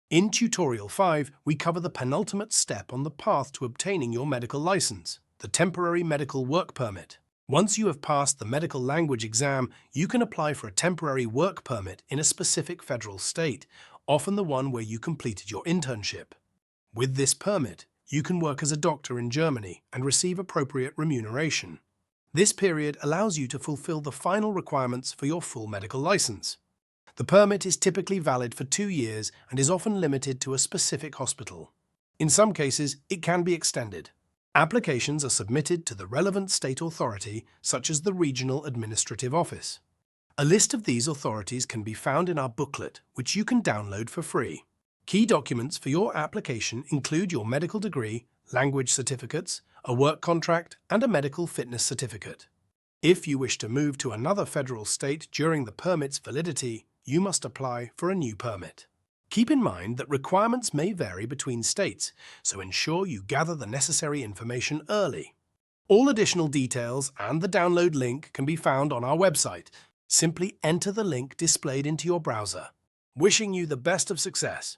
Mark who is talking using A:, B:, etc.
A: In Tutorial 5, we cover the penultimate step on the path to obtaining your medical license, the temporary medical work permit. Once you have passed the medical language exam, you can apply for a temporary work permit in a specific federal state, often the one where you completed your internship. With this permit, you can work as a doctor in Germany and receive appropriate remuneration. This period allows you to fulfill the final requirements for your full medical license. The permit is typically valid for 2 years and is often limited to a specific hospital. In some cases, it can be extended. Applications are submitted to the relevant state authority, such as the Regional Administrative Office. A list of these authorities can be found in our booklet, which you can download for free. Key documents for your application include your medical degree, language certificates, a work contract, and a medical fitness certificate. If you wish to move to another federal state during the permit's validity, you must apply for a new permit. Keep in mind that requirements may vary between states, so ensure you gather the necessary information early. All additional details and the download link can be found on our website. Simply enter the link displayed into your browser. Wishing you the best of success.